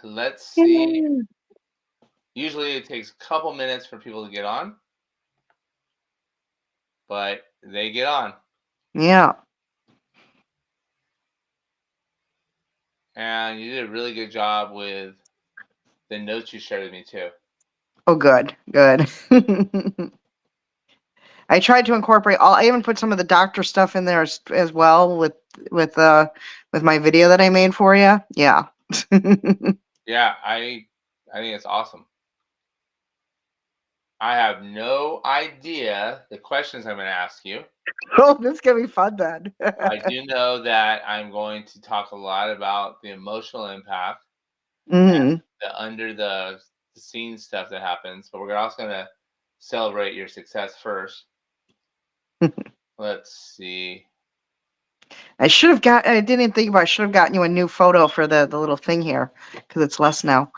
Let's see. Yay. Usually it takes a couple minutes for people to get on, but they get on. Yeah. And you did a really good job with the notes you shared with me too. Oh, good. Good. I tried to incorporate all. I even put some of the doctor stuff in there as well with uh with my video that I made for you. Yeah. Yeah, I think it's awesome. I have no idea the questions I'm going to ask you. Oh, this is gonna be fun then. I do know that I'm going to talk a lot about the emotional impact, Mm. the under the scene stuff that happens, but we're also going to celebrate your success first. Let's see. I should have got. I didn't even think about. I should have gotten you a new photo for the little thing here because it's less now.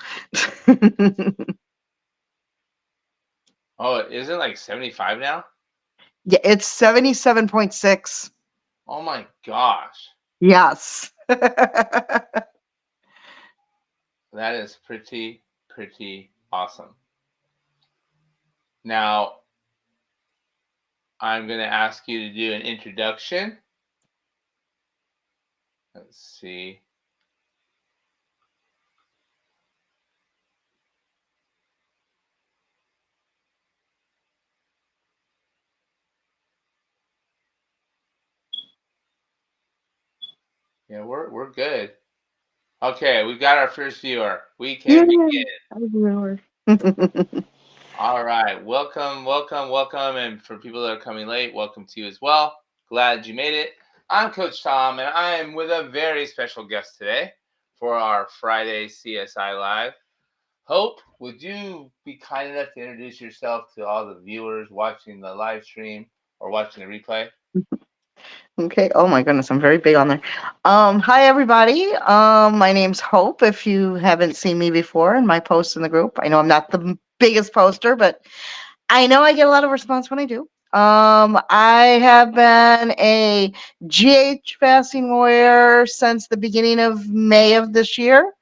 Oh, isn't it like 75 now? Yeah, it's 77.6. Oh my gosh. Yes. That is pretty awesome. Now, I'm going to ask you to do an introduction. Let's see. Yeah, we're good. Okay, we've got our first viewer. We Yeah. can begin. I remember. All right. Welcome. And for people that are coming late, welcome to you as well. Glad you made it. I'm Coach Tom, and I am with a very special guest today for our Friday CSI Live. Hope, would you be kind enough to introduce yourself to all the viewers watching the live stream or watching the replay? Okay. Oh my goodness, I'm very big on there. Hi everybody. My name's Hope. If you haven't seen me before in my posts in the group, I know I'm not the biggest poster, but I know I get a lot of response when I do. I have been a GH fasting warrior since the beginning of May of this year.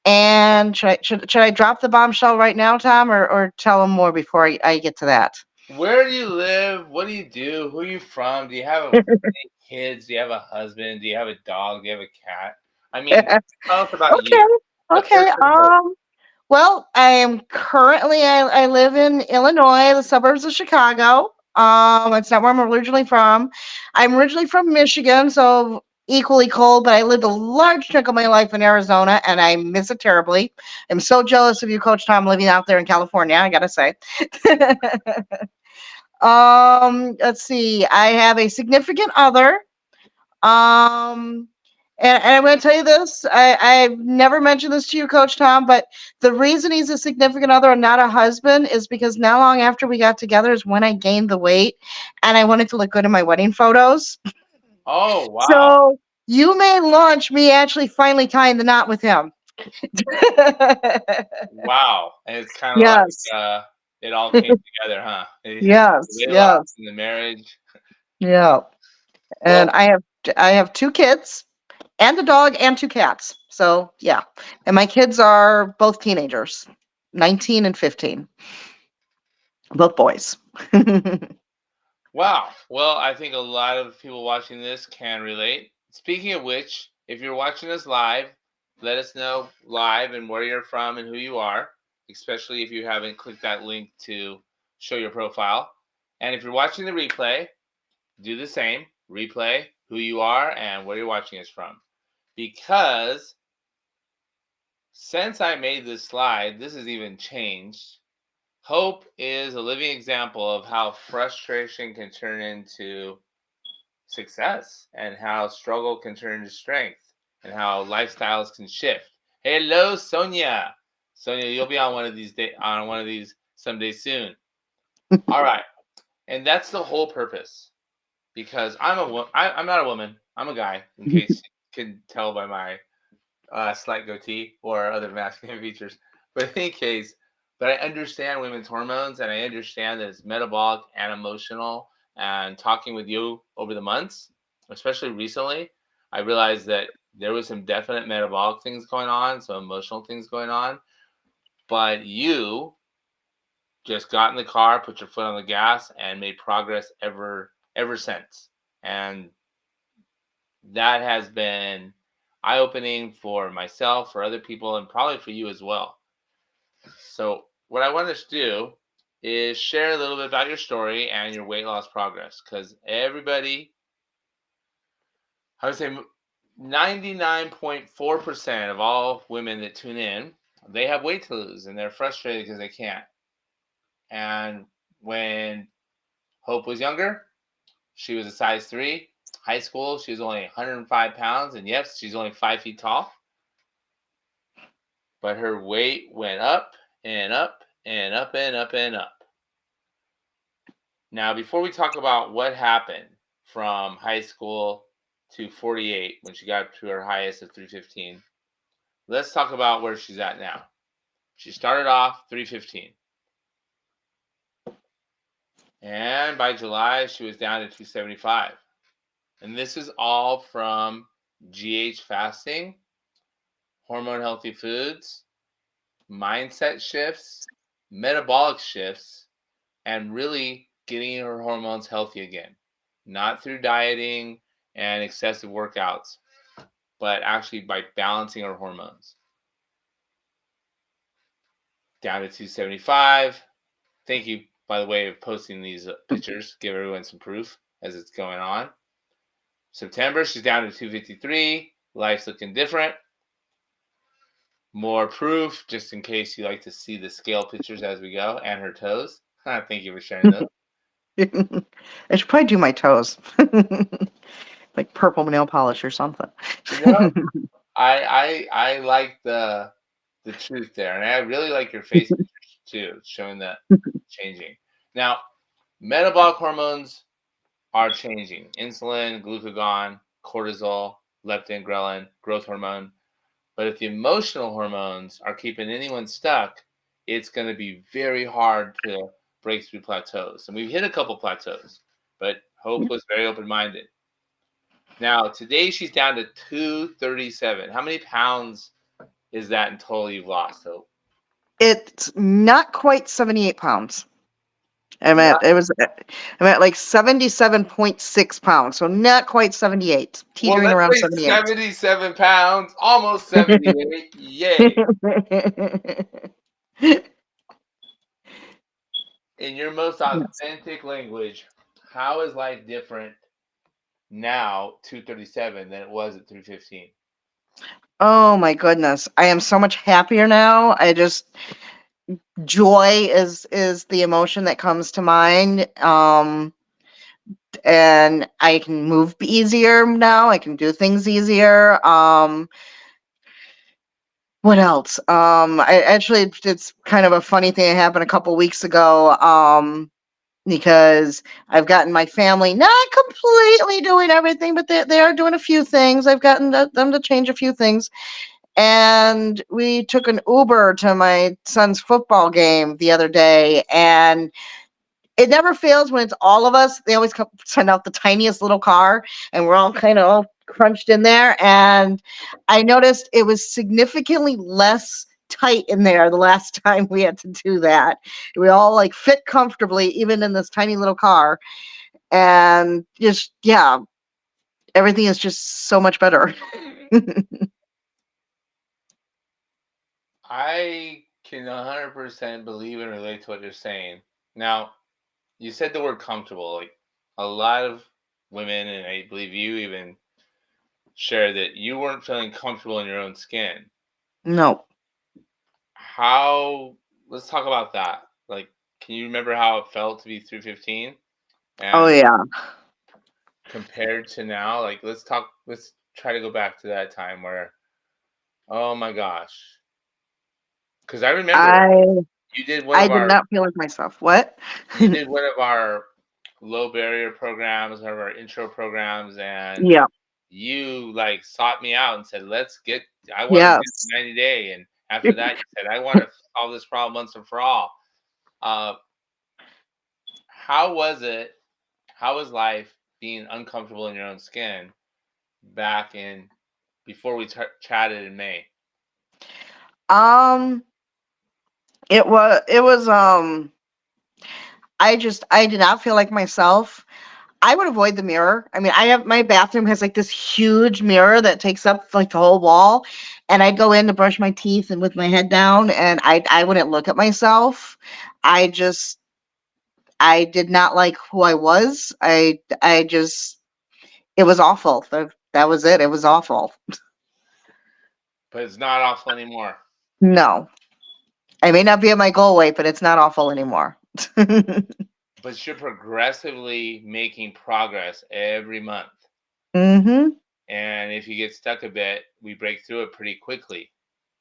And should I drop the bombshell right now, Tom, or tell them more before I get to that? Where do you live? What do you do? Who are you from? Do you have any kids? Do you have a husband? Do you have a dog? Do you have a cat? I mean, tell us about Okay. you, the Okay. person Hope. Well, I am currently I live in Illinois, the suburbs of Chicago. It's not where I'm originally from. I'm originally from Michigan, so equally cold, but I lived a large chunk of my life in Arizona and I miss it terribly. I'm so jealous of you, Coach Tom, living out there in California, I gotta say. Let's see. I have a significant other. Um, and I'm going to tell you this. I've never mentioned this to you, Coach Tom, but the reason he's a significant other and not a husband is because not long after we got together is when I gained the weight and I wanted to look good in my wedding photos. Oh, wow. So you may launch me actually finally tying the knot with him. Wow. And it's kind of like Yes, it all came together, huh? The yes, weight loss yes, and the marriage. yeah. And Well, I have two kids and a dog and two cats. So yeah, and my kids are both teenagers, 19 and 15, both boys. wow. Well, I think a lot of people watching this can relate. Speaking of which, if you're watching us live, let us know live and where you're from and who you are, especially if you haven't clicked that link to show your profile. And if you're watching the replay, do the same. Replay who you are and where you're watching us from. Because since I made this slide, this has even changed. Hope is a living example of how frustration can turn into success and how struggle can turn into strength and how lifestyles can shift. Hello, Sonia. Sonia, you'll be on one of these on one of these someday soon. All right, and that's the whole purpose. Because I'm not a woman. I'm a guy. In case you can tell by my slight goatee or other masculine features. But in any case, but I understand women's hormones and I understand that it's metabolic and emotional. And talking with you over the months, especially recently, I realized that There was some definite metabolic things going on, some emotional things going on, but you just got in the car, put your foot on the gas, and made progress ever since. And that has been eye opening for myself, for other people, and probably for you as well. So, what I want us to do is share a little bit about your story and your weight loss progress because everybody, I would say 99.4% of all women that tune in, they have weight to lose and they're frustrated because they can't. And when Hope was younger, she was a size 3. High school, she was only 105 pounds. And yes, she's only 5 feet tall. But her weight went up and up and up and up and up. Now, before we talk about what happened from high school to 48 when she got to her highest of 315, let's talk about where she's at now. She started off 315. And by July, she was down to 275. And this is all from GH fasting, hormone healthy foods, mindset shifts, metabolic shifts, and really getting her hormones healthy again. Not through dieting and excessive workouts, but actually by balancing her hormones. Down to 275. Thank you, by the way, of posting these pictures. Give everyone some proof as it's going on. September, she's down to 253. Life's looking different. More proof, just in case you like to see the scale pictures as we go, and her toes. Thank you for sharing those. I should probably do my toes. Like purple nail polish or something. You know, I like the truth there, and I really like your face pictures too, showing that changing. Now, metabolic hormones are changing: insulin, glucagon, cortisol, leptin, ghrelin, growth hormone. But if the emotional hormones are keeping anyone stuck, it's going to be very hard to break through plateaus. And we've hit a couple plateaus, but Hope was very open minded. Now, today she's down to 237. How many pounds is that in total you've lost, Hope? It's not quite 78 pounds. I'm Not, at it was I'm at like 77.6 pounds, so not quite 78, well, teetering let's around say 78. 77 pounds, almost 78. Yay. In your most Yes. authentic language, how is life different now, 237, than it was at 315? Oh my goodness. I am so much happier now. I just joy is the emotion that comes to mind. And I can move easier now. I can do things easier. What else? I actually it's kind of a funny thing that happened a couple weeks ago. Because I've gotten my family not completely doing everything, but they are doing a few things. I've gotten them to change a few things. And we took an Uber to my son's football game the other day, and it never fails when it's all of us. They always send out the tiniest little car, and we're all kind of all crunched in there. And I noticed it was significantly less tight in there the last time we had to do that. We all like fit comfortably, even in this tiny little car. And just, yeah, everything is just so much better. I can 100% believe and relate to what you're saying. Now, you said the word comfortable. Like a lot of women, and I believe you even share that you weren't feeling comfortable in your own skin. No. How, let's talk about that. Like, can you remember how it felt to be 315 Oh, and yeah. compared to now? Like, let's try to go back to that time where, oh my gosh. Because I remember I you did one I of did our not feel like myself. What? you did one of our low barrier programs, one of our intro programs, and Yeah. you like sought me out and said, "Let's get. I want to do Yes. the 90-day." And after that, you said, "I want to solve this problem once and for all." Uh, how was it? How was life being uncomfortable in your own skin back in before we chatted in May? Um, it was I did not feel like myself. I would avoid the mirror. I mean, I have my bathroom has like this huge mirror that takes up like the whole wall, and I'd go in to brush my teeth and with my head down, and I wouldn't look at myself. I just I did not like who I was. I just it was awful. That was it. It was awful. But it's not awful anymore. No, I may not be at my goal weight, but it's not awful anymore. But you're progressively making progress every month. Mhm. And if you get stuck a bit, we break through it pretty quickly.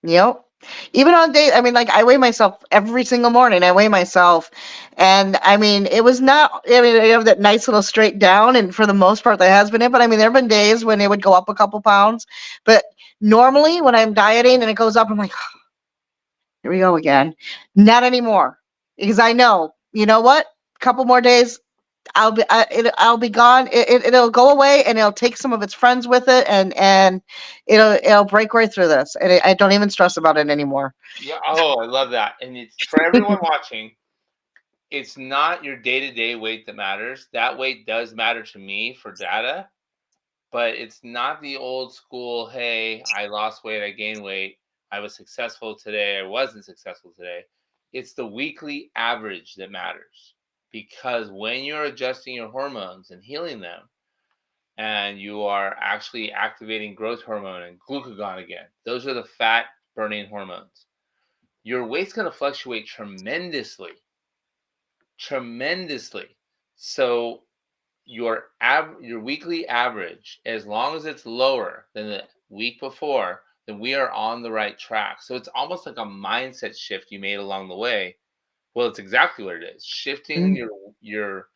Yep. Even on days, I mean, like I weigh myself every single morning. I weigh myself, and I mean, it was not. I mean, I have that nice little straight down, and for the most part, that has been it. But I mean, there have been days when it would go up a couple pounds. But normally, when I'm dieting and it goes up, I'm like, here we go again. Not anymore, because I know, you know what? Couple more days, I'll be gone. It'll go away, and it'll take some of its friends with it, and it'll break right through this, and I don't even stress about it anymore. Yeah. Oh, I love that. And it's for everyone watching. It's not your day-to-day weight that matters. That weight does matter to me for data, but it's not the old school, hey, I lost weight, I gained weight, I was successful today, I wasn't successful today. It's the weekly average that matters. Because when you're adjusting your hormones and healing them, and you are actually activating growth hormone and glucagon again, those are the fat burning hormones. Your weight's going to fluctuate tremendously, tremendously. So your weekly average, as long as it's lower than the week before, then we are on the right track. So it's almost like a mindset shift you made along the way. Well, it's exactly what it is. Shifting Mm. your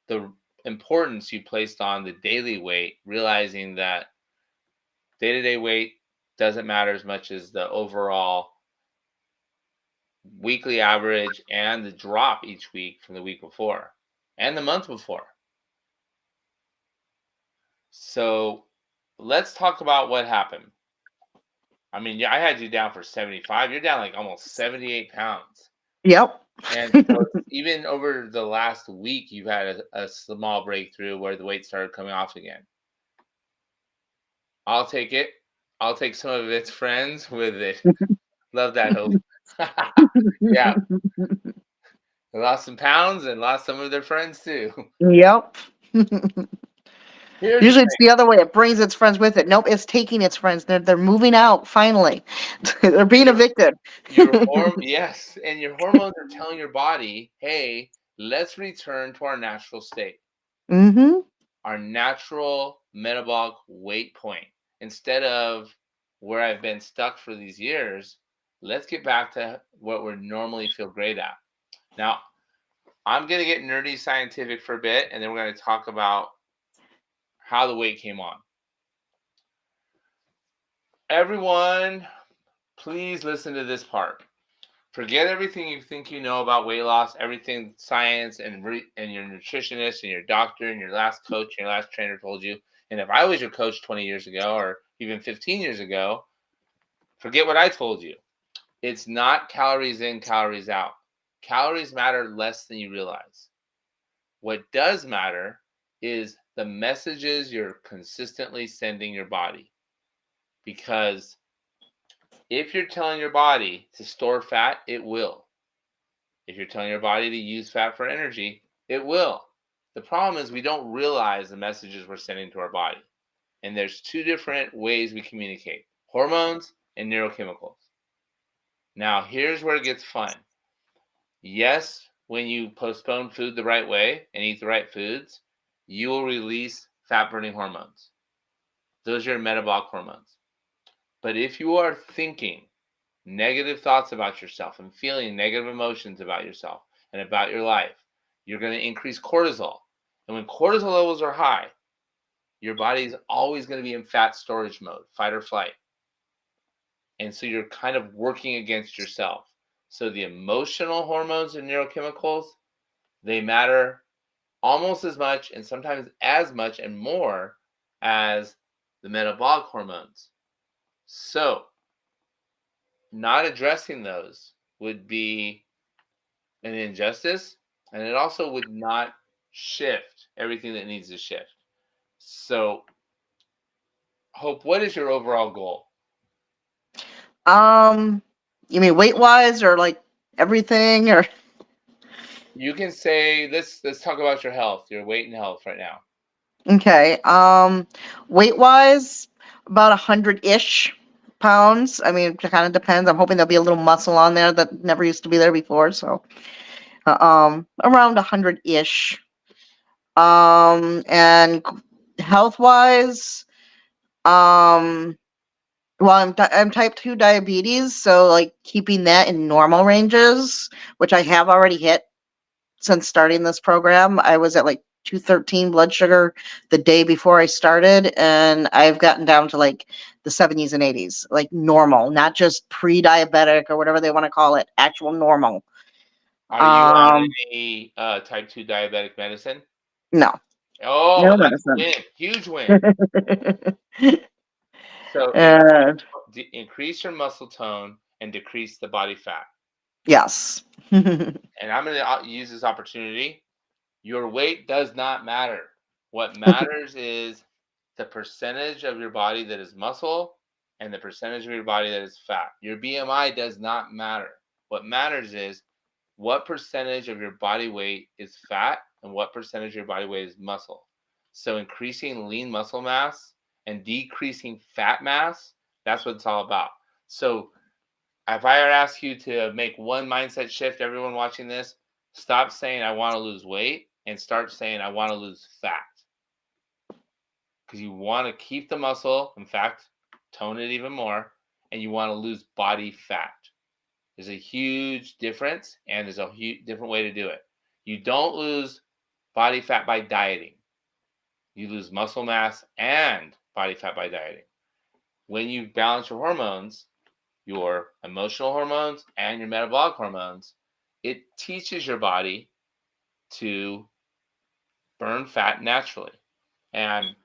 the importance you placed on the daily weight, realizing that day-to-day weight doesn't matter as much as the overall weekly average and the drop each week from the week before and the month before. So let's talk about what happened. I mean, yeah, I had you down for 75. You're down like almost 78 pounds. Yep. And so even over the last week, you've had a small breakthrough where the weight started coming off again. I'll take it. I'll take some of its friends with it. Love that hope. Yeah, they lost some pounds and lost some of their friends too. Yep. Here's the Usually it's thing. the other way. It brings its friends with it. Nope, it's taking its friends. They're moving out finally. They're being Your evicted. yes, and your hormones are telling your body, "Hey, let's return to our natural state, Mhm. our natural metabolic weight point. Instead of where I've been stuck for these years, let's get back to what we normally feel great at." Now, I'm going to get nerdy scientific for a bit, and then we're going to talk about how the weight came on. Everyone, please listen to this part. Forget everything you think you know about weight loss, everything science and your nutritionist and your doctor and your last coach and your last trainer told you. And if I was your coach 20 years ago or even 15 years ago, forget what I told you. It's not calories in, calories out. Calories matter less than you realize. What does matter is the messages you're consistently sending your body. Because if you're telling your body to store fat, it will. If you're telling your body to use fat for energy, it will. The problem is we don't realize the messages we're sending to our body. And there's two different ways we communicate: hormones and neurochemicals. Now, here's where it gets fun. Yes, when you postpone food the right way and eat the right foods, you will release fat burning hormones. Those are your metabolic hormones. But if you are thinking negative thoughts about yourself and feeling negative emotions about yourself and about your life, you're going to increase cortisol. And when cortisol levels are high, your body is always going to be in fat storage mode, fight or flight. And so you're kind of working against yourself. So the emotional hormones and neurochemicals, they matter almost as much and sometimes as much and more as the metabolic hormones. So, not addressing those would be an injustice, and it also would not shift everything that needs to shift. So, Hope, what is your overall goal? Um, you mean weight wise or like everything or You can say let's talk about your health, your weight and health right now. okay. Weight wise, about 100-ish pounds. I mean, it kind of depends. I'm hoping there'll be a little muscle on there that never used to be there before. So, around 100-ish. And health wise, um, well, I'm type 2 diabetes, so like keeping that in normal ranges, which I have already hit since starting this program. I was at like 213 blood sugar the day before I started, and I've gotten down to like the 70s and 80s, like normal, not just pre-diabetic or whatever they want to call it, actual normal. Are you on Um, any type 2 diabetic medicine? no, Oh, no that's a medicine. win. Huge win. So And increase your muscle tone and decrease the body fat. yes. And I'm going to use this opportunity. Your weight does not matter. What matters is the percentage of your body that is muscle and the percentage of your body that is fat. Your BMI does not matter. What matters is what percentage of your body weight is fat and what percentage of your body weight is muscle. So increasing lean muscle mass and decreasing fat mass, that's what it's all about. So if I were to ask you to make one mindset shift, everyone watching this, stop saying I want to lose weight and start saying I want to lose fat. Because you want to keep the muscle, in fact, tone it even more, and you want to lose body fat. There's a huge difference, and there's a different way to do it. You don't lose body fat by dieting. You lose muscle mass and body fat by dieting. When you balance your hormones, your emotional hormones and your metabolic hormones, it teaches your body to burn fat naturally. And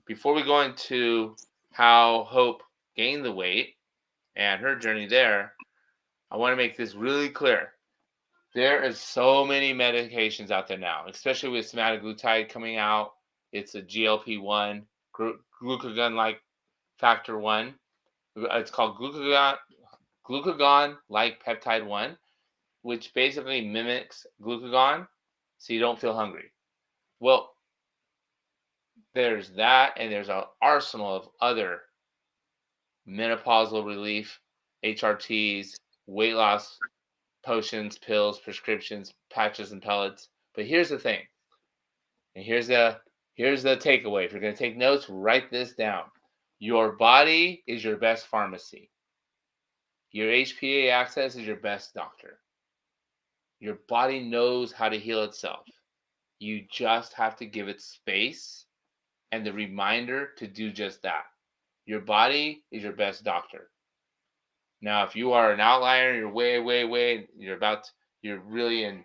before we go into how Hope gained the weight and her journey there, I want to make this really clear. There is so many medications out there now, especially with semaglutide coming out. It's a GLP-1, glucagon-like factor 1. It's called glucagon-like peptide 1, which basically mimics glucagon so you don't feel hungry. Well, there's that, and there's an arsenal of other menopausal relief, HRTs, weight loss potions, pills, prescriptions, patches, and pellets. But here's the thing, and here's the takeaway. If you're going to take notes, write this down. Your body is your best pharmacy. Your HPA access is your best doctor. Your body knows how to heal itself. You just have to give it space and the reminder to do just that. Your body is your best doctor. Now, if you are an outlier, you're way, you're really in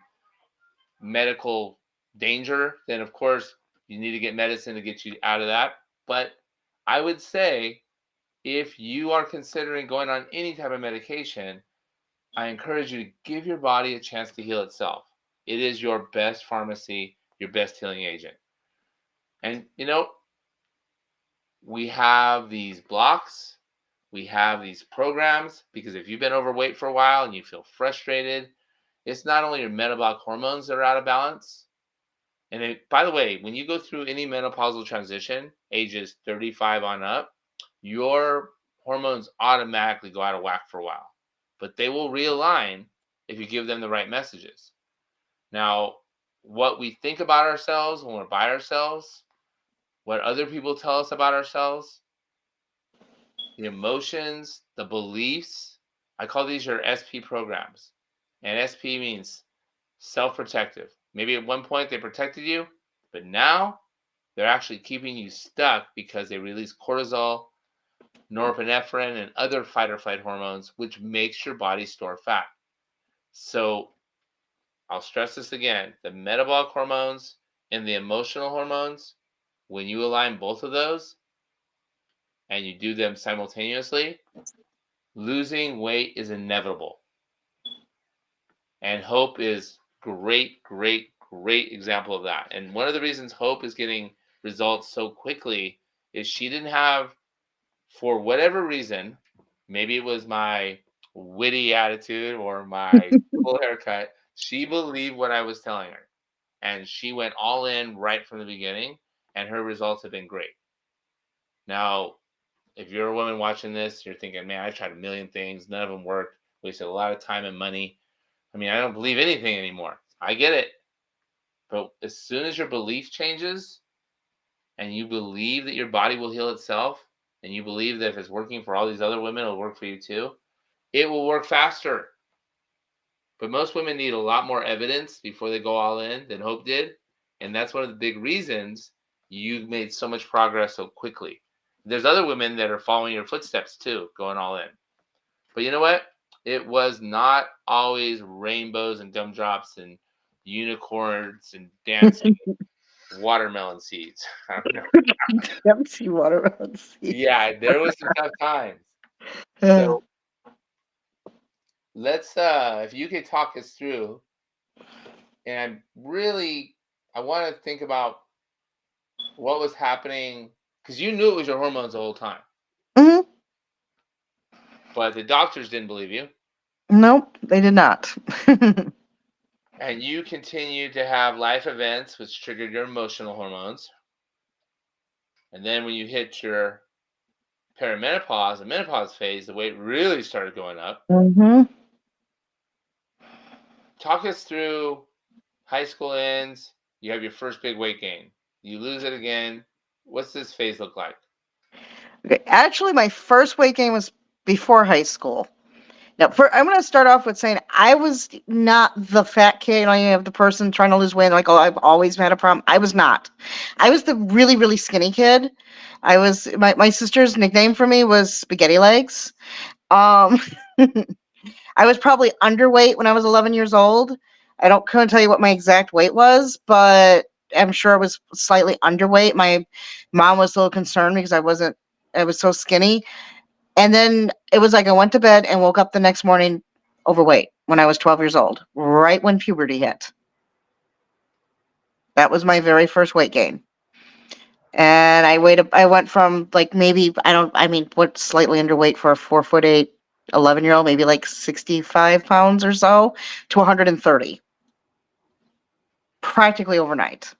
medical danger, then of course you need to get medicine to get you out of that. But I would say if you are considering going on any type of medication, I encourage you to give your body a chance to heal itself. It is your best pharmacy, your best healing agent. And we have these blocks, we have these programs because if you've been overweight for a while and you feel frustrated, it's not only your metabolic hormones that are out of balance. And by the way, when you go through any menopausal transition, ages 35 on up, your hormones automatically go out of whack for a while. But they will realign if you give them the right messages. Now, what we think about ourselves when we're by ourselves, what other people tell us about ourselves, the emotions, the beliefs. I call these your SP programs. And SP means self protective. Maybe at one point they protected you, but now they're actually keeping you stuck because they release cortisol, norepinephrine, and other fight or flight hormones, which makes your body store fat. So I'll stress this again, the metabolic hormones and the emotional hormones, when you align both of those, and you do them simultaneously, losing weight is inevitable. And Hope is great example of that. And one of the reasons Hope is getting results so quickly is she didn't have, for whatever reason, maybe it was my witty attitude or my cool haircut, she believed what I was telling her. And she went all in right from the beginning, and her results have been great. Now, if you're a woman watching this, you're thinking, man, I tried a million things, none of them worked, wasted a lot of time and money. I mean, I don't believe anything anymore. I get it. But as soon as your belief changes and you believe that your body will heal itself, and you believe that if it's working for all these other women, it'll work for you too, it will work faster. But most women need a lot more evidence before they go all in than Hope did. And that's one of the big reasons you've made so much progress so quickly. There's other women that are following your footsteps too, going all in. But you know what? It was not always rainbows and gumdrops and unicorns and dancing watermelon seeds. I don't know. Empty watermelon seed. Yeah, there was some tough times. Uh, So let's if you could talk us through, and really I want to think about what was happening, because you knew it was your hormones the whole time, mhm. but the doctors didn't believe you, Nope, they did not. and you continued to have life events which triggered your emotional hormones. And then when you hit your perimenopause and menopause phase, the weight really started going up. hmm Talk us through high school ends, you have your first big weight gain, you lose it again. What's this phase look like? Okay, actually, my first weight gain was before high school. Now, I'm going to start off with saying I was not the fat kid. You know, you have the person trying to lose weight, like, oh, I've always had a problem. I was not. I was the really, really skinny kid. My sister's nickname for me was spaghetti legs. Um, I was probably underweight when I was 11 years old. I don't couldn't tell you what my exact weight was, but I'm sure I was slightly underweight. My mom was a little concerned because I was so skinny. And then it was like I went to bed and woke up the next morning overweight when I was 12 years old, right when puberty hit. That was my very first weight gain. And I went from like maybe, I mean, what slightly underweight for a 4'8", 11-year old, maybe like 65 pounds or so to 130 practically overnight.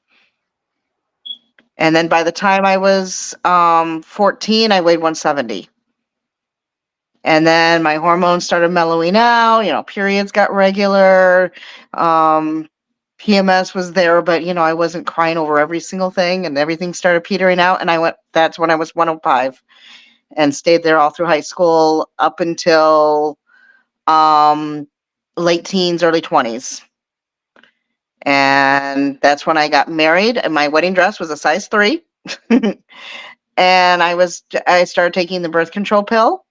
And then by the time I was 14, I weighed 170. And then my hormones started mellowing out, periods got regular. Um, PMS was there, but I wasn't crying over every single thing, and everything started petering out. And that's when I was 105 and stayed there all through high school up until um, late teens, early 20s. And that's when I got married, and my wedding dress was a size 3. And I started taking the birth control pill,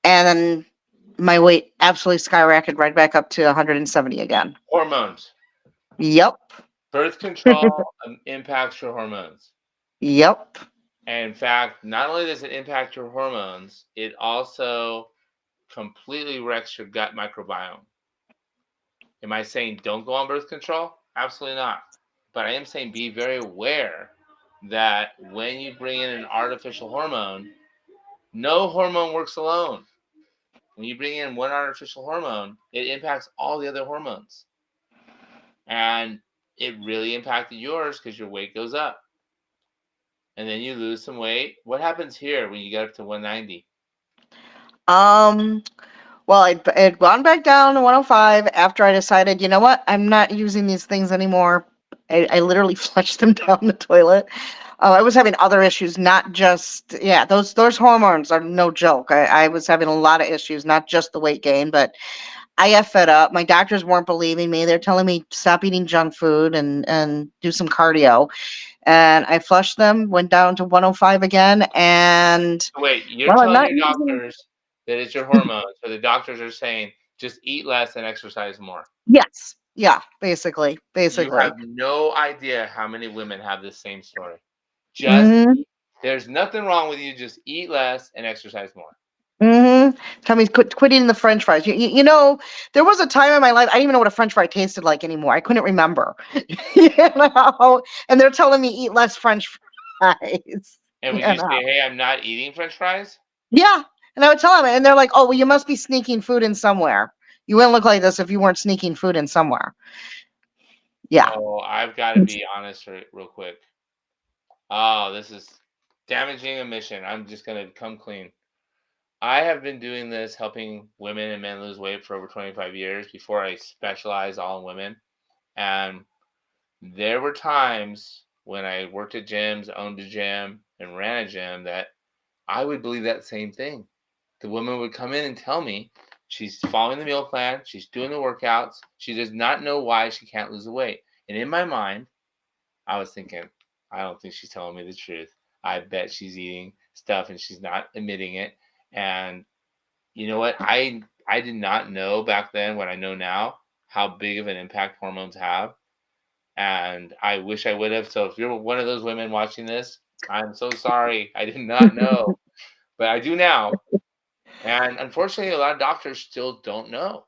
and then my weight absolutely skyrocketed right back up to 170 again. Hormones. Yep. Birth control impacts your hormones. Yep. And in fact, not only does it impact your hormones, it also completely wrecks your gut microbiome. Am I saying don't go on birth control? Absolutely not. But I am saying be very aware that when you bring in an artificial hormone, no hormone works alone. When you bring in one artificial hormone, it impacts all the other hormones. And it really impacted yours because your weight goes up. And then you lose some weight. What happens here when you get up to 190? Um, well, I'd gone back down to 105 after I decided, you know what, I'm not using these things anymore. I literally flushed them down the toilet. I was having other issues, not just, yeah, those hormones are no joke. I was having a lot of issues, not just the weight gain, but I got fed up. My doctors weren't believing me. They're telling me stop eating junk food and do some cardio. And I flushed them, went down to 105 again, and Wait, you're well, I'm telling not your using. doctors that it's your hormones, but the doctors are saying just eat less and exercise more. Yes. Yeah, You basically. have no idea how many women have this same story. Just Mhm. There's nothing wrong with you. Just eat less and exercise more. Tell me, quit eating the French fries. You know, there was a time in my life I didn't even know what a French fry tasted like anymore. I couldn't remember. You know, and they're telling me eat less French fries. And You would you know, say, "Hey, I'm not eating French fries"? yeah. And I would tell them, and they're like, "Oh, well, you must be sneaking food in somewhere. You wouldn't look like this if you weren't sneaking food in somewhere." Yeah. Oh, I've got to be honest real quick. Oh, this is damaging admission. I'm just gonna come clean. I have been doing this, helping women and men lose weight for over 25 years before I specialized all in women. And there were times when I worked at gyms, owned a gym, and ran a gym that I would believe that same thing. The woman would come in and tell me she's following the meal plan, she's doing the workouts, she does not know why she can't lose the weight. And in my mind, I was thinking, I don't think she's telling me the truth. I bet she's eating stuff and she's not admitting it. And you know what? I did not know back then what I know now how big of an impact hormones have, and I wish I would have. So if you're one of those women watching this, I'm so sorry. I did not know, but I do now. And unfortunately, a lot of doctors still don't know.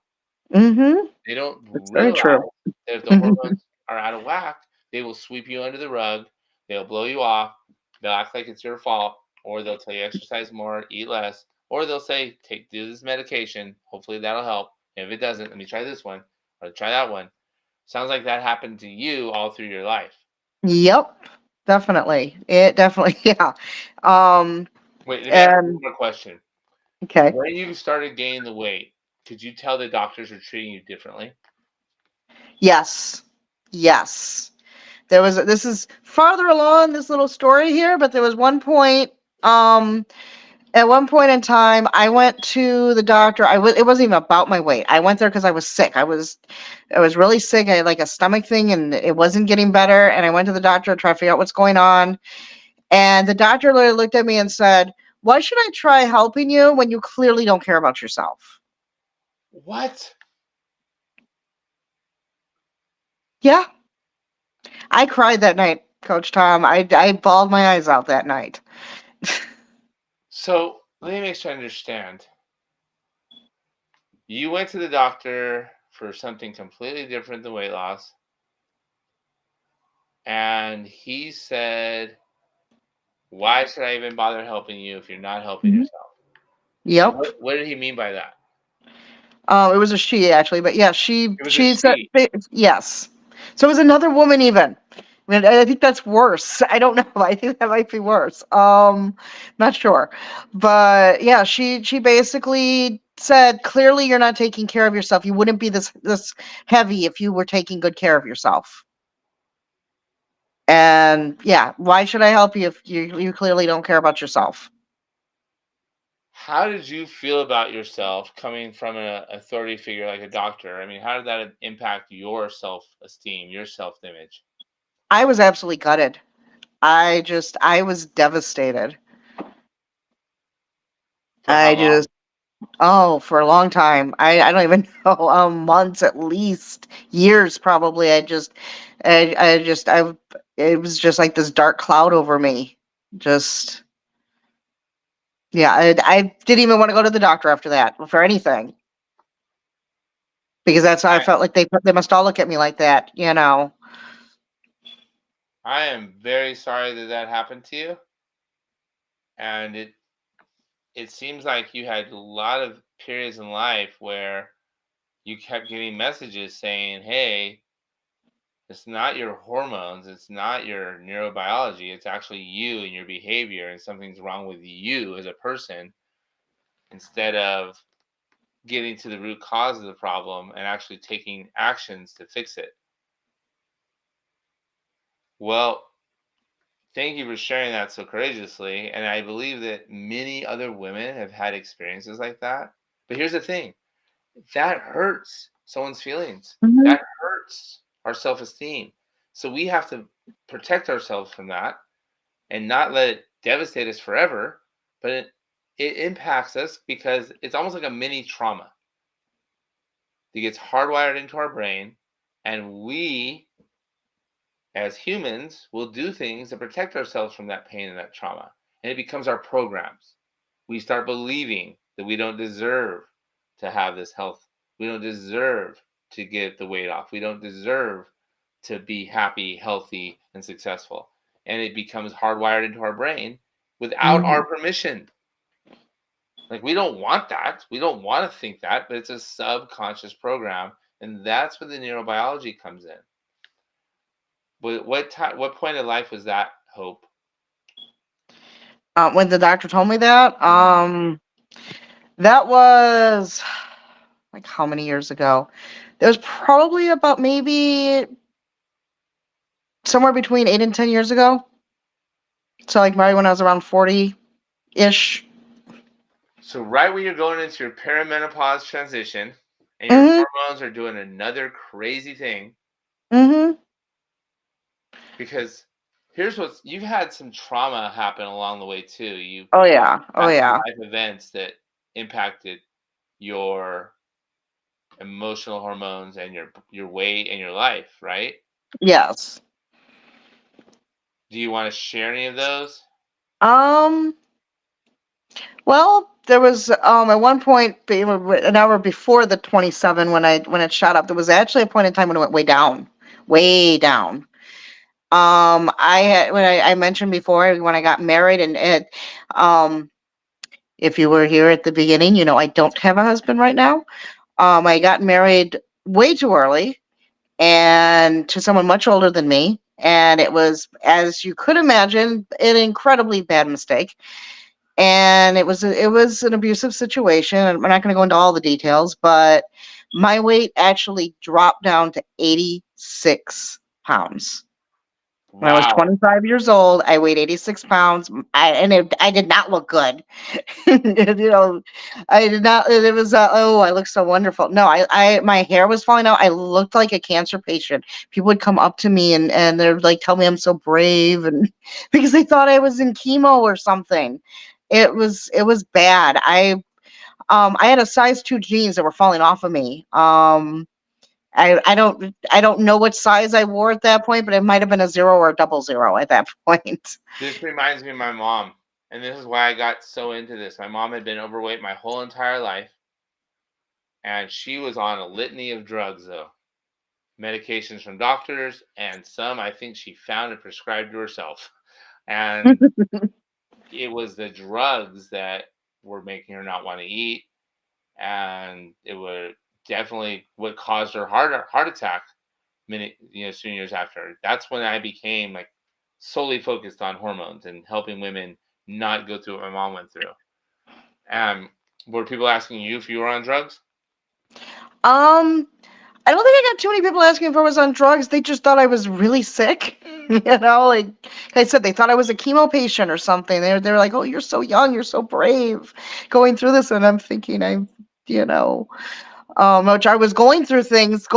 Mm-hmm. They don't It's very true. realize that if the hormones are out of whack, they will sweep you under the rug. They'll blow you off. They'll act like it's your fault, or they'll tell you exercise more, eat less, or they'll say do this medication. Hopefully that'll help. And if it doesn't, let me try this one or try that one. Sounds like that happened to you all through your life. Yep. Definitely. It definitely. Yeah. Um. Wait, let me ask you And one more question. okay. When you started gaining the weight, could you tell the doctors were treating you differently? Yes. Yes. There was this is farther along this little story here, but there was one point at one point in time I went to the doctor. It wasn't even about my weight. I went there cuz I was sick. I was really sick. I had like a stomach thing and it wasn't getting better and I went to the doctor to try to figure out what's going on. And the doctor literally looked at me and said, "Why should I try helping you when you clearly don't care about yourself?" What? Yeah. I cried that night, Coach Tom. I bawled my eyes out that night. So let me make sure I understand. You went to the doctor for something completely different than weight loss, and he said, "Why should I even bother helping you if you're not helping Mhm. yourself?" And Yep. what did he mean by that? It was a she actually, but yeah, she It was a she said she. yes. So it was another woman even. I mean, I think that's worse. I don't know. I think that might be worse. Not sure, but yeah, she basically said clearly you're not taking care of yourself. You wouldn't be this heavy if you were taking good care of yourself. And yeah, why should I help you if you clearly don't care about yourself? How did you feel about yourself coming from an authority figure like a doctor? I mean, how did that impact your self-esteem, your self-image? I was absolutely gutted. I was devastated. For how I long? just Oh, for a long time. I don't even know, months at least, years probably. I just I it was just like this dark cloud over me. Just yeah, I didn't even want to go to the doctor after that for anything because that's how I I felt like they must all look at me like that, you know. I am very sorry that that happened to you, and it seems like you had a lot of periods in life where you kept getting messages saying, "Hey, it's not your hormones, it's not your neurobiology, it's actually you and your behavior, and something's wrong with you as a person," instead of getting to the root cause of the problem and actually taking actions to fix it. Well, thank you for sharing that so courageously. And I believe that many other women have had experiences like that. But here's the thing, that hurts someone's feelings, Mhm. that hurts our self esteem. So we have to protect ourselves from that and not let it devastate us forever. But it impacts us because it's almost like a mini trauma that gets hardwired into our brain. And we as humans will do things to protect ourselves from that pain and that trauma. and it becomes our programs. We start believing that we don't deserve to have this health. We don't deserve to get the weight off. We don't deserve to be happy, healthy, and successful. And it becomes hardwired into our brain without Mhm. our permission. Like we don't want that. We don't want to think that, but it's a subconscious program, and that's where the neurobiology comes in. What point in life was that, Hope? When the doctor told me that, Mhm. that was like how many years ago? It was probably about maybe somewhere between 8 and 10 years ago. So like maybe when I was around 40-ish. So right when you're going into your perimenopause transition and your Mhm. hormones are doing another crazy thing, Mhm. because here's what's you've had some trauma happen along the way too. You've Oh yeah. Oh had some yeah. life events that impacted your emotional hormones and your weight and your life, right? Yes. Do you want to share any of those? Um. Well, there was at one point an hour before the 27 when it shot up. There was actually a point in time when it went way down, way down. I had when I mentioned before when I got married and it if you were here at the beginning, you know I don't have a husband right now. I got married way too early and to someone much older than me, and it was, as you could imagine, an incredibly bad mistake. And it was an abusive situation. And we're not going to go into all the details, but my weight actually dropped down to 86 pounds. When I was Wow. 25 years old, I weighed 86 pounds. I did not look good. I did not. It was, oh, I look so wonderful. No, my hair was falling out. I looked like a cancer patient. People would come up to me and they're like, tell me I'm so brave. And because they thought I was in chemo or something. It was bad. I had a size 2 jeans that were falling off of me. I don't know what size I wore at that point, but it might have been a 0 or a double 0 at that point. This reminds me of my mom, and this is why I got so into this. My mom had been overweight my whole entire life, and she was on a litany of drugs, though medications from doctors, and some I think she found and prescribed to herself. And it was the drugs that were making her not want to eat, and it was definitely what caused her heart attack. Soon years after. That's when I became like solely focused on hormones and helping women not go through what my mom went through. Um, were people asking you if you were on drugs? Um, I don't think I got too many people asking if I was on drugs. They just thought I was really sick. Like I said, they thought I was a chemo patient or something. They're like, "Oh, you're so young, you're so brave, going through this." And I'm thinking, you know, which I was going through things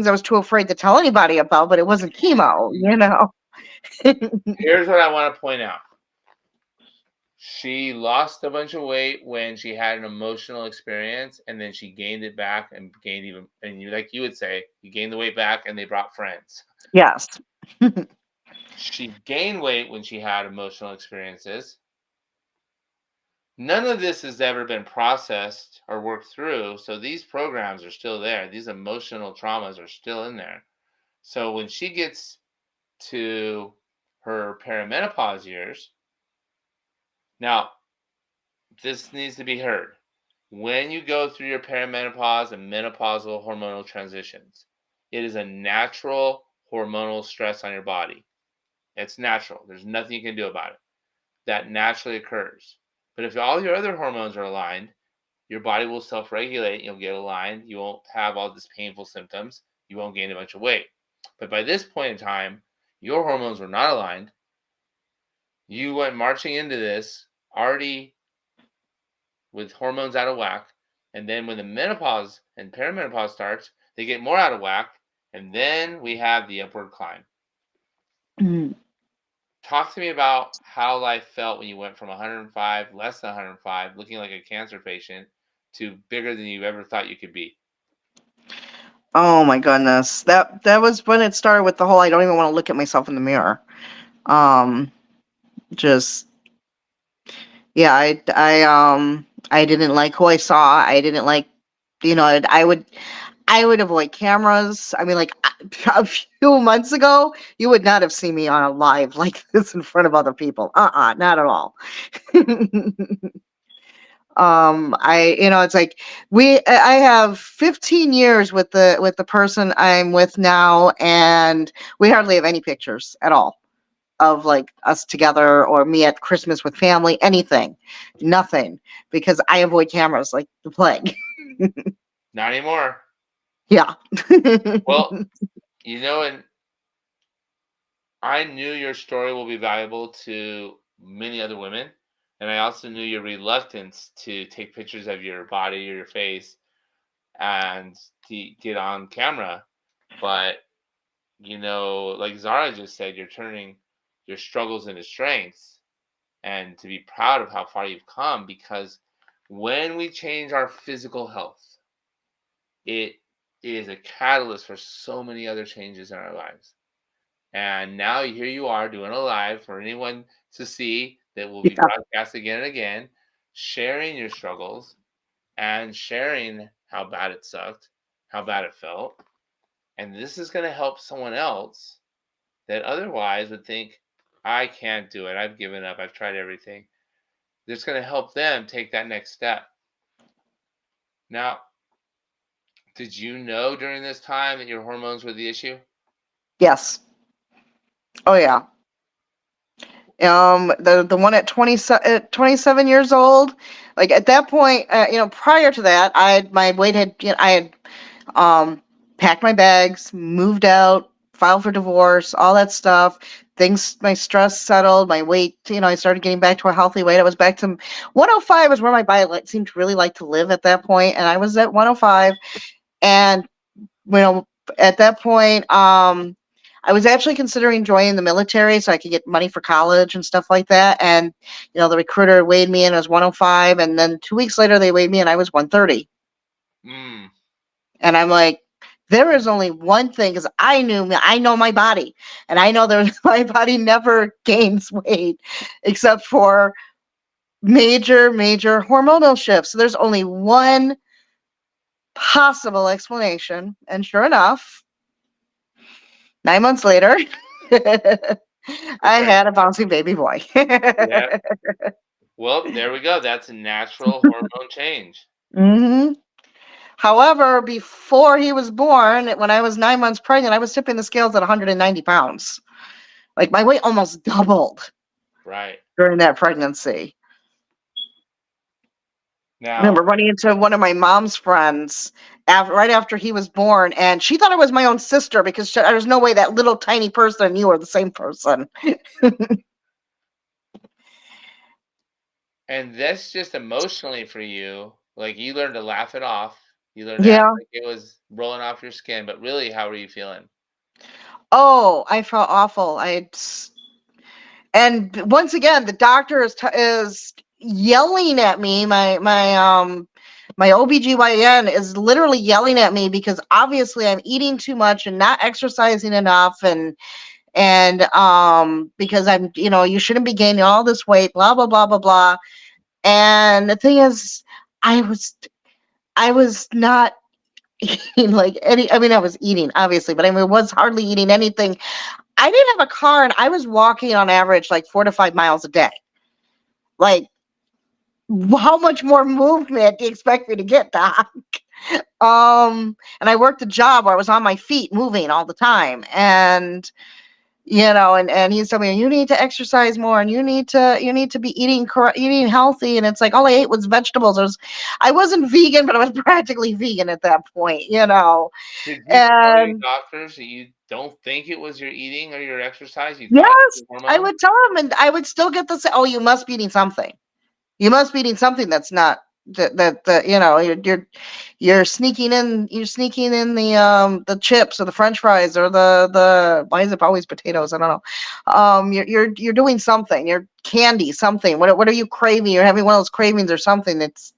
I was too afraid to tell anybody about, but it wasn't chemo. Here's what I want to point out. She lost a bunch of weight when she had an emotional experience, and then she gained it back and gained even. And you, like you would say, you gained the weight back, and they brought friends. Yes. She gained weight when she had emotional experiences. None of this has ever been processed or worked through, so these programs are still there. These emotional traumas are still in there. So when she gets to her perimenopause years, now this needs to be heard. When you go through your perimenopause and menopausal hormonal transitions, it is a natural hormonal stress on your body. It's natural. There's nothing you can do about it. That naturally occurs. But if all your other hormones are aligned, your body will self-regulate. You'll get aligned. You won't have all these painful symptoms. You won't gain a bunch of weight. But by this point in time, your hormones were not aligned. You went marching into this already with hormones out of whack. And then when the menopause and perimenopause starts, they get more out of whack. And then we have the upward climb. Mm. Talk to me about how life felt when you went from 105, less than 105, looking like a cancer patient, to bigger than you ever thought you could be. Oh my goodness. That was when it started with the whole I don't even want to look at myself in the mirror. Um just Yeah, I didn't like who I saw. I didn't like, I would avoid cameras. I mean, like a few months ago, you would not have seen me on a live like this in front of other people. Not at all. It's like I have 15 years with the person I'm with now, and we hardly have any pictures at all of like us together or me at Christmas with family, anything, nothing, because I avoid cameras like the plague. Not anymore. Yeah. Well, and I knew your story will be valuable to many other women, and I also knew your reluctance to take pictures of your body or your face and to get on camera. But like Zara just said, you're turning your struggles into strengths, and to be proud of how far you've come. Because when we change our physical health, it is a catalyst for so many other changes in our lives. And now here you are doing a live for anyone to see that will be Yeah. broadcast again and again, sharing your struggles and sharing how bad it sucked, how bad it felt. And this is going to help someone else that otherwise would think, I can't do it. I've given up. I've tried everything. It's going to help them take that next step. Now, did you know during this time that your hormones were the issue? Yes. Oh yeah. The one at 27 years old, like at that point, prior to that, my weight had, I had um packed my bags, moved out, filed for divorce, all that stuff. Things, my stress settled, my weight, I started getting back to a healthy weight. I was back to 105 is where my body seemed to really like to live at that point, and I was at 105. And you know, at that point, I was actually considering joining the military so I could get money for college and stuff like that. And the recruiter weighed me in as 105, and then 2 weeks later they weighed me and I was 130. Mm, And I'm like, there is only one thing, because I know my body, and I know that my body never gains weight except for major hormonal shifts. So there's only one possible explanation, and sure enough, 9 months later, you're I pregnant. had a bouncing baby boy. Yeah. Well, there we go. That's a natural hormone change. hmm However, before he was born, when I was 9 months pregnant, I was tipping the scales at 190 pounds. Like my weight almost doubled Right. during that pregnancy. I Now, remember running into one of my mom's friends right after he was born, and she thought I was my own sister because there's no way that little tiny person and you are the same person. and that's just emotionally for you. Like you learned to laugh it off. You learned to act Yeah. like it was rolling off your skin. But really, how were you feeling? Oh, I felt awful. And once again, the doctor is yelling at me. My OBGYN is literally yelling at me because obviously I'm eating too much and not exercising enough, and because I'm, you shouldn't be gaining all this weight, blah blah blah blah blah. And the thing is, I was I was not eating like any, I mean, I was eating obviously, but I mean, was hardly eating anything. I didn't have a car, and I was walking on average like 4 to 5 miles a day. Like, how much more movement do you expect me to get, Doc? And I worked a job where I was on my feet moving all the time. And and he's telling me, you need to exercise more, and you need to be eating healthy. And it's like all I ate was vegetables. I wasn't vegan, but I was practically vegan at that point. Did you tell your And doctors that you don't think it was your eating or your exercise? You thought it was yes, your I hormones? would tell him, and I would still get the, oh, you must be eating something. You must be eating something that's not that you're sneaking in the chips or the French fries or the why is it always potatoes? I don't know. You're doing something. You're candy something. What are you craving? You're having one of those cravings or something. It's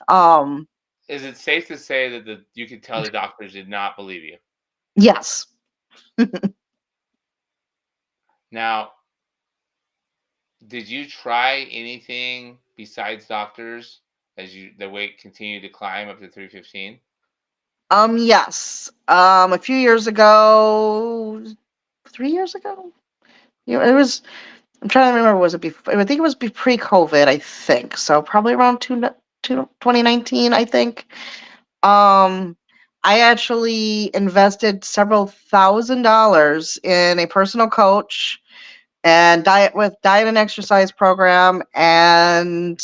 um Is it safe to say that you could tell the doctors did not believe you? yes. Now, did you try anything? besides doctors as you the weight continued to climb up to 315? Yes. A few years ago, 3 years ago. It was. I'm trying to remember. Was it before? I think it was pre-COVID. I think so. Probably around 2019. I think. Um, I actually invested several $1,000s in a personal coach and diet and exercise program, and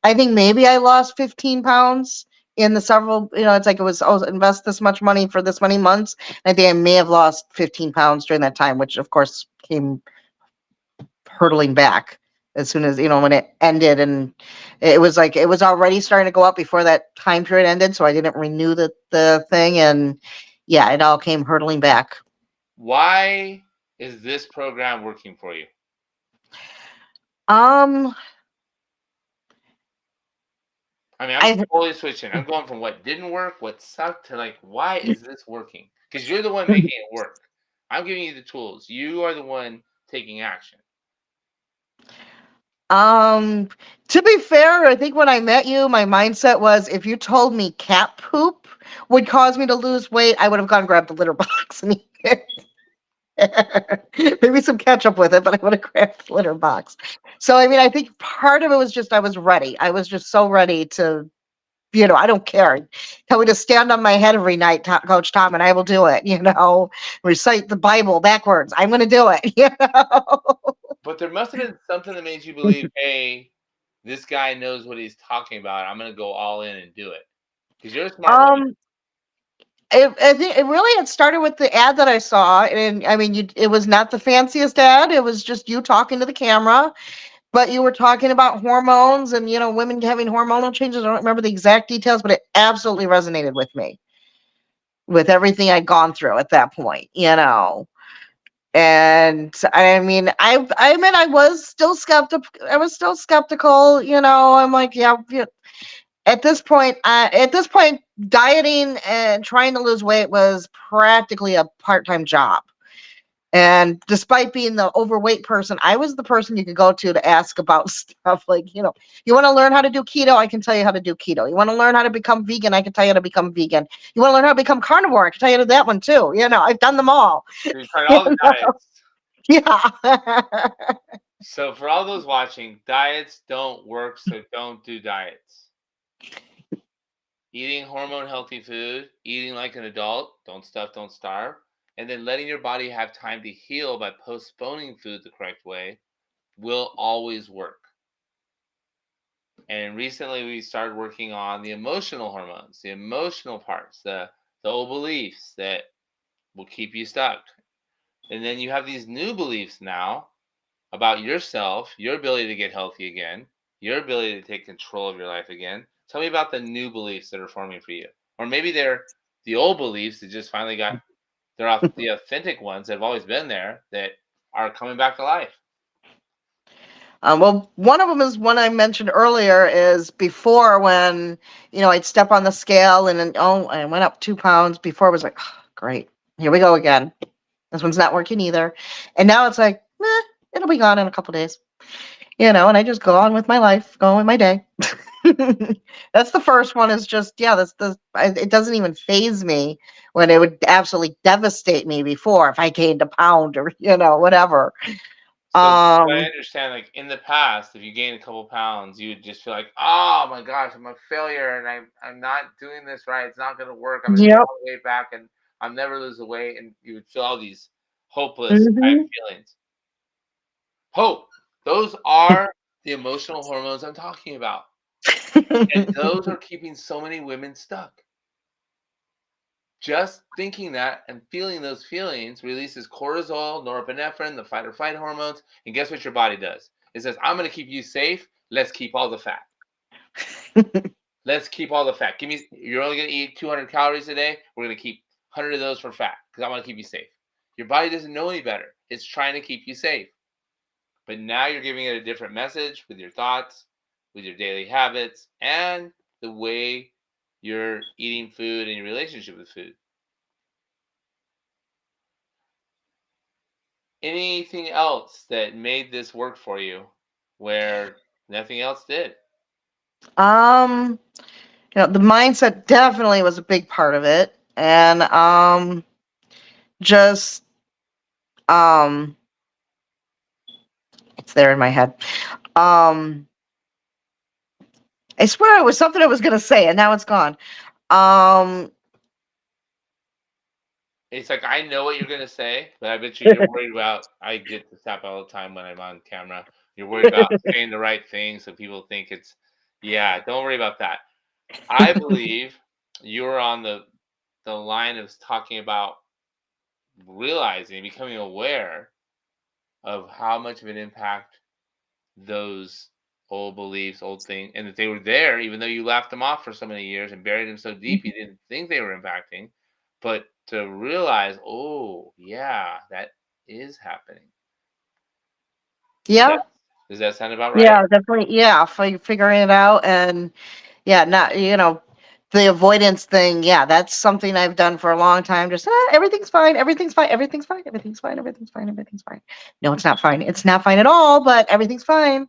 I think maybe I lost 15 pounds in the several, it's like it was, oh, invest this much money for this many months. I think I may have lost 15 pounds during that time, which of course came hurtling back as soon as, when it ended. And it was like, it was already starting to go up before that time period ended. So I didn't renew the thing. And yeah, it all came hurtling back. Why is this program working for you? Um, I mean, I'm I, totally switching. I'm going from what didn't work, what sucked, to like, why is this working? Because you're the one making it work. I'm giving you the tools. You are the one taking action. Um, to be fair, I think when I met you, my mindset was if you told me cat poop would cause me to lose weight, I would have gone and grabbed the litter box and eaten it. Maybe some ketchup with it, but I would have grabbed the litter box. So, I mean, I think part of it was just I was ready. I was just so ready to, I don't care. Tell me to stand on my head every night, Coach Tom, and I will do it. Recite the Bible backwards. I'm going to do it. But there must have been something that made you believe, hey, this guy knows what he's talking about. I'm going to go all in and do it. Because you're a smart woman. Um, I think it really had started with the ad that I saw, and I mean, it was not the fanciest ad. It was just you talking to the camera, but you were talking about hormones and women having hormonal changes. I don't remember the exact details, but it absolutely resonated with me with everything I'd gone through at that point. And I mean, I mean, I was still skeptical. I was still skeptical. I'm like, yeah, at this point, dieting and trying to lose weight was practically a part-time job. And despite being the overweight person, I was the person you could go to ask about stuff like, you want to learn how to do keto? I can tell you how to do keto. You want to learn how to become vegan? I can tell you how to become vegan. You want to learn how to become carnivore? I can tell you that one too. I've done them all. So you tried all the diets. Yeah. So for all those watching, diets don't work, so don't do diets. Eating hormone healthy food, eating like an adult, don't stuff, don't starve, and then letting your body have time to heal by postponing food the correct way will always work. And recently we started working on the emotional hormones, the emotional parts, the old beliefs that will keep you stuck. And then you have these new beliefs now about yourself, your ability to get healthy again, your ability to take control of your life again. Tell me about the new beliefs that are forming for you. Or maybe they're the old beliefs that just finally got they're off the authentic ones that have always been there that are coming back to life. Well, one of them is one I mentioned earlier. Is before when I'd step on the scale and then I went up 2 pounds. Before it was like, oh, great, here we go again. This one's not working either, and now it's like, it'll be gone in a couple days. And I just go on with my life, go on with my day. That's the first one. Is just it doesn't even phase me when it would absolutely devastate me before if I gained a pound or whatever. So I Um, understand, like in the past, if you gain a couple pounds, you would just feel like, oh my gosh, I'm a failure and I'm not doing this right. It's not going to work. I'm going to gain yep. all the weight back and I'll never lose the weight. And you would feel all these hopeless type Mhm. feelings. Hope. Those are the emotional hormones I'm talking about. And those are keeping so many women stuck. Just thinking that and feeling those feelings releases cortisol, norepinephrine, the fight or flight hormones. And guess what your body does? It says, I'm going to keep you safe. Let's keep all the fat. Let's keep all the fat. Give me, you're only going to eat 200 calories a day. We're going to keep 100 of those for fat because I want to keep you safe. Your body doesn't know any better. It's trying to keep you safe. But now you're giving it a different message with your thoughts, with your daily habits, and the way you're eating food and your relationship with food. Anything else that made this work for you where nothing else did? Um, the mindset definitely was a big part of it, and just um, it's there in my head. Um, I swear it was something I was gonna say, and now it's gone. Um, It's like I know what you're gonna say, but I bet you're worried about. I get this happen all the time when I'm on camera. You're worried about saying the right thing so people think it's. Yeah, don't worry about that. I believe you're on the line of talking about realizing, becoming aware of how much of an impact those old beliefs, old things, and that they were there, even though you laughed them off for so many years and buried them so deep you didn't think they were impacting. But to realize, oh yeah, that is happening. Does that yeah, does that sound about right? yeah, definitely. Yeah, figuring it out, and yeah, not the avoidance thing. Yeah, that's something I've done for a long time. Just everything's fine, everything's fine, everything's fine, everything's fine, everything's fine, everything's fine. No, it's not fine. It's not fine at all. But everything's fine.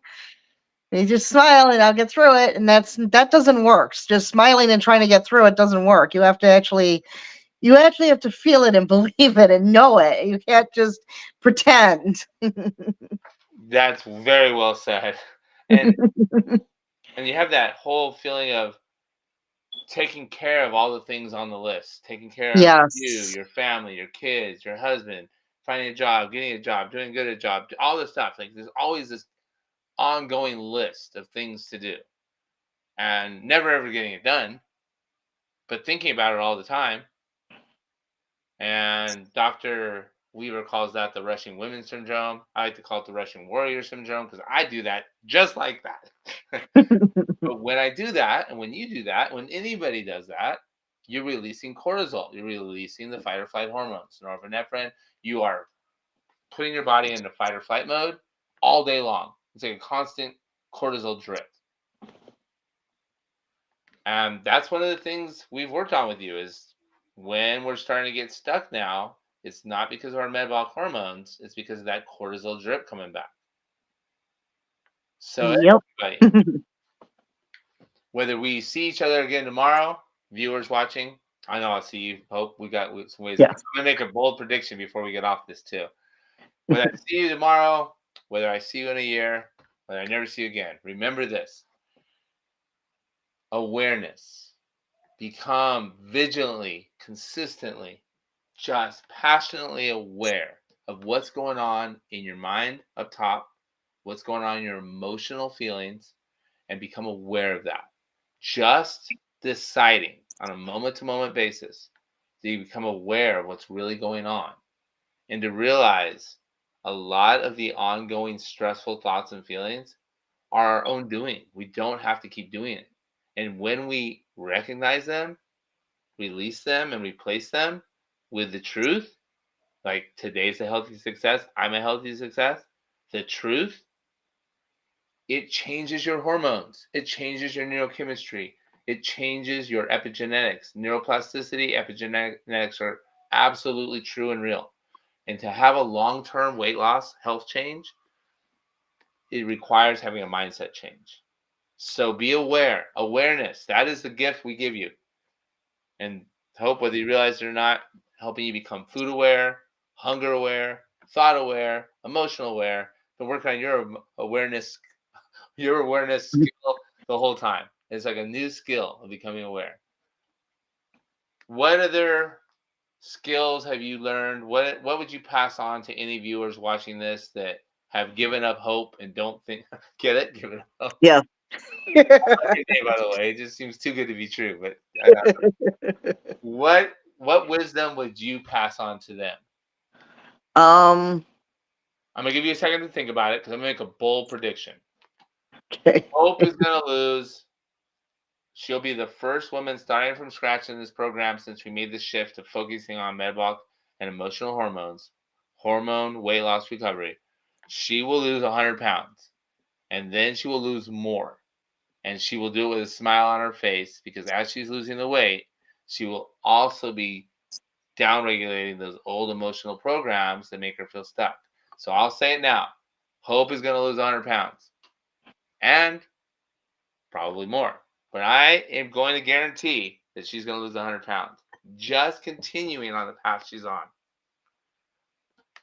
You just smile and I'll get through it, and that doesn't work. Just smiling and trying to get through it doesn't work. You actually have to feel it and believe it and know it. You can't just pretend. That's very well said. And and you have that whole feeling of taking care of all the things on the list, taking care of you, Yes. your family, your kids, your husband, finding a job, getting a job, doing good at a job, all this stuff. Like there's always this ongoing list of things to do and never ever getting it done, but thinking about it all the time. And Dr. Weaver calls that the Russian women syndrome. I like to call it the Russian warrior syndrome because I do that just like that. But when I do that, and when you do that, when anybody does that, you're releasing cortisol. You're releasing the fight or flight hormones, norepinephrine. You are putting your body into fight or flight mode all day long. It's like a constant cortisol drip. And that's one of the things we've worked on with you is when we're starting to get stuck now, it's not because of our metabolic hormones, it's because of that cortisol drip coming back. So Yep. everybody, whether we see each other again tomorrow, viewers watching, I know I'll see you. Hope we got some ways. I'm Yes. gonna make a bold prediction before we get off this too. Whether I see you tomorrow, whether I see you in a year, whether I never see you again, remember this: awareness. Become vigilantly, consistently, just passionately aware of what's going on in your mind up top, what's going on in your emotional feelings, and become aware of that. Just deciding on a moment to moment basis that you become aware of what's really going on and to realize a lot of the ongoing stressful thoughts and feelings are our own doing. We don't have to keep doing it. And when we recognize them, release them, and replace them with the truth, like today's a healthy success, I'm a healthy success, the truth, it changes your hormones, it changes your neurochemistry, it changes your epigenetics. Neuroplasticity, epigenetics are absolutely true and real. And to have a long term weight loss, health change, it requires having a mindset change. So be aware. Awareness, that is the gift we give you. And hope, whether you realize it or not, helping you become food aware, hunger aware, thought aware, emotional aware, been working on your awareness skill the whole time. It's like a new skill of becoming aware. What other skills have you learned? What would you pass on to any viewers watching this that have given up hope and don't think get it? Give it up. Yes. I love your name, by the way. It just seems too good to be true. But what wisdom would you pass on to them? um. I'm gonna give you a second to think about it because I'm gonna make a bold prediction. Okay. Hope is gonna lose. She'll be the first woman starting from scratch in this program since we made the shift to focusing on metabolic and emotional hormones, hormone weight loss recovery. She will lose 100 pounds and then she will lose more. And she will do it with a smile on her face because as she's losing the weight, she will also be downregulating those old emotional programs that make her feel stuck. So I'll say it now. Hope is going to lose 100 pounds and probably more. But I am going to guarantee that she's going to lose 100 pounds just continuing on the path she's on.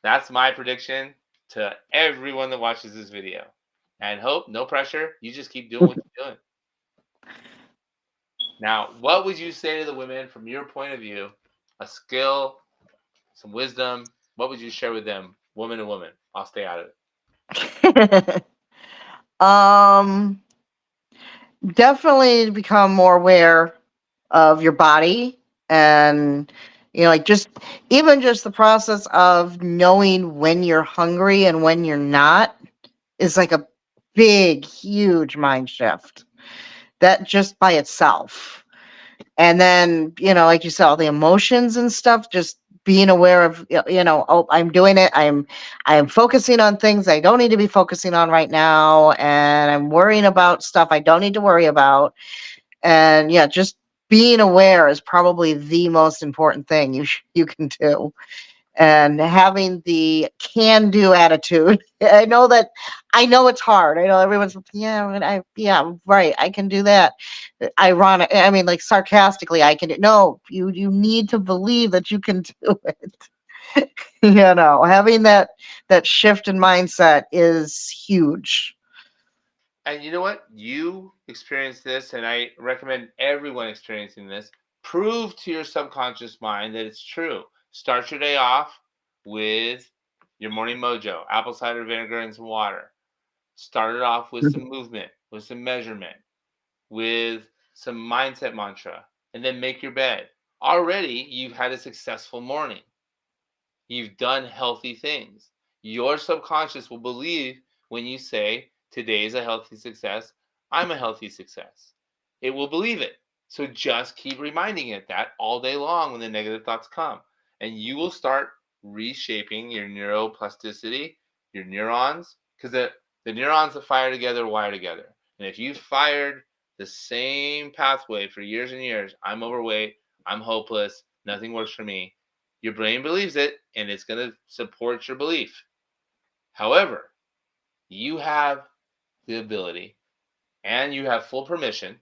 That's my prediction to everyone that watches this video. And Hope, no pressure. You just keep doing what you're doing. Now, what would you say to the women from your point of view? A skill, some wisdom. What would you share with them, woman to woman? I'll stay out of it. um, Definitely become more aware of your body and like just even just the process of knowing when you're hungry and when you're not is like a big, huge mind shift. That just by itself. And then, like you said, all the emotions and stuff, just being aware of, oh, I'm doing it. I'm focusing on things I don't need to be focusing on right now. And I'm worrying about stuff I don't need to worry about. And yeah, just being aware is probably the most important thing you can do, and having the can do attitude. I know it's hard. I know everyone's, yeah, yeah, right, I can do that. Ironic, I mean, like sarcastically, I can do. No, you need to believe that you can do it. Having that shift in mindset is huge. And you know what? You experienced this, and I recommend everyone experiencing this. Prove to your subconscious mind that it's true. Start your day off with your morning mojo, apple cider vinegar and some water. Start it off with some movement, with some measurement, with some mindset mantra, and then make your bed. Already, you've had a successful morning. You've done healthy things. Your subconscious will believe when you say, today is a healthy success, I'm a healthy success. It will believe it. So just keep reminding it that all day long when the negative thoughts come. And you will start reshaping your neuroplasticity, your neurons, because the neurons that fire together wire together. And if you fired the same pathway for years and years, I'm overweight, I'm hopeless, nothing works for me, your brain believes it and it's going to support your belief. However, you have the ability and you have full permission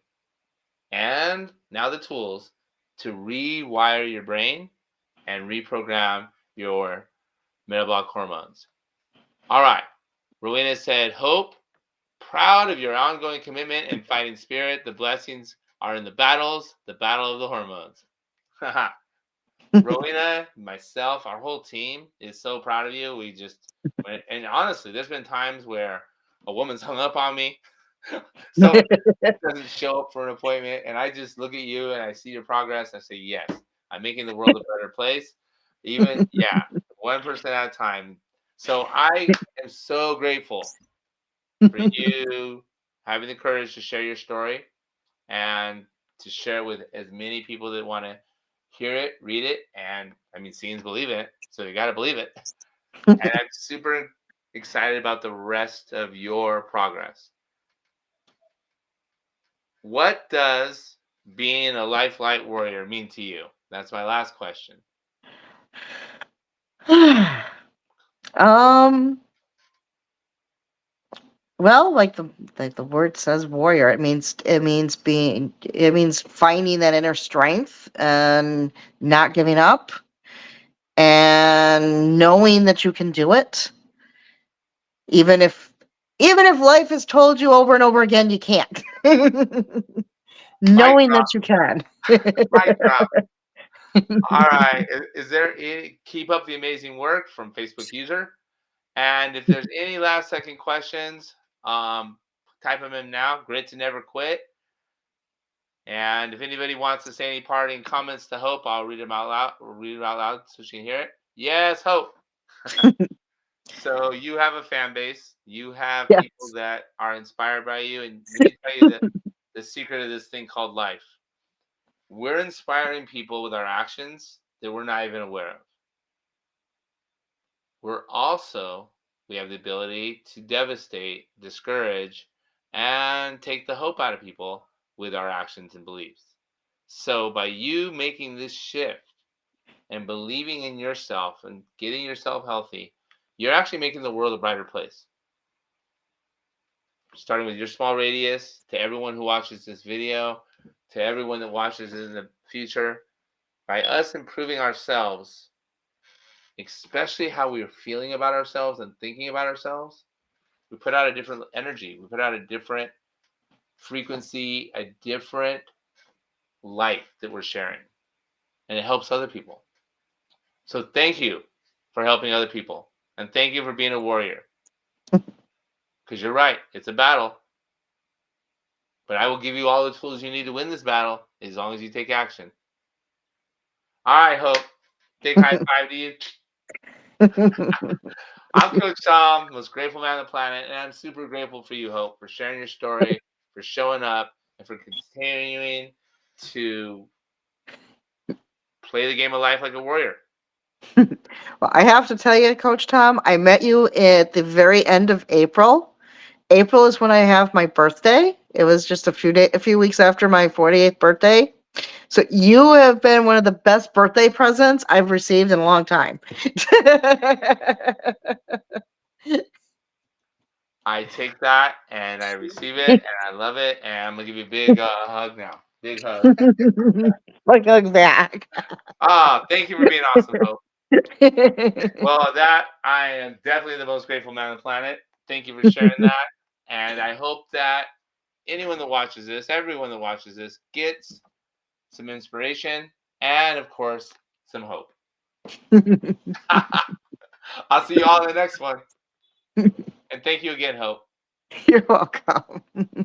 and now the tools to rewire your brain and reprogram your metabolic hormones. All right. Rowena said, Hope, proud of your ongoing commitment and fighting spirit. The blessings are in the battle of the hormones. Rowena, myself, our whole team is so proud of you. And honestly, there's been times where a woman's hung up on me. Someone doesn't show up for an appointment, and I just look at you and I see your progress. And I say, yes, I'm making the world a better place. Even, yeah, 1% at a time. So I am so grateful for you having the courage to share your story and to share it with as many people that want to hear it, read it, and I mean, seeing is believing it, so you got to believe it. And I'm super excited about the rest of your progress. What does being a life light warrior mean to you? That's my last question. um Well, like the word says, warrior. It means finding that inner strength and not giving up and knowing that you can do it, even if even if life has told you over and over again you can't. Mic Knowing drop. that you can. Mic drop. All right. Is there any keep up the amazing work from Facebook user? And if there's any last second questions, um, type them in now. Grit to never quit. And if anybody wants to say any parting comments to Hope, I'll read them out loud. Or read it out loud so she can hear it. Yes, Hope. So you have a fan base. You have people Yes. that are inspired by you, and let me tell you the secret of this thing called life. We're inspiring people with our actions that we're not even aware of. We have the ability to devastate, discourage, and take the hope out of people with our actions and beliefs. So by you making this shift and believing in yourself and getting yourself healthy, you're actually making the world a brighter place. Starting with your small radius, to everyone who watches this video, to everyone that watches it in the future, by us improving ourselves, especially how we are feeling about ourselves and thinking about ourselves, we put out a different energy. We put out a different frequency, a different light that we're sharing, and it helps other people. So thank you for helping other people, and thank you for being a warrior. Because you're right, it's a battle, but I will give you all the tools you need to win this battle as long as you take action. All right, Hope. Big high five to you. I'm Coach Tom, most grateful man on the planet, and I'm super grateful for you, Hope, for sharing your story, for showing up, and for continuing to play the game of life like a warrior. Well, I have to tell you, Coach Tom, I met you at the very end of April. April is when I have my birthday. It was just a few weeks after my 48th birthday. So you have been one of the best birthday presents I've received in a long time. I take that and I receive it and I love it, and I'm gonna give you a big hug now. Big hug. Look back. Ah, thank you for being awesome, Hope. Well, that I am definitely the most grateful man on the planet. Thank you for sharing that, and I hope that anyone that watches this, everyone that watches this, gets some inspiration and, of course, some hope. I'll see you all in the next one, and thank you again, Hope. You're welcome.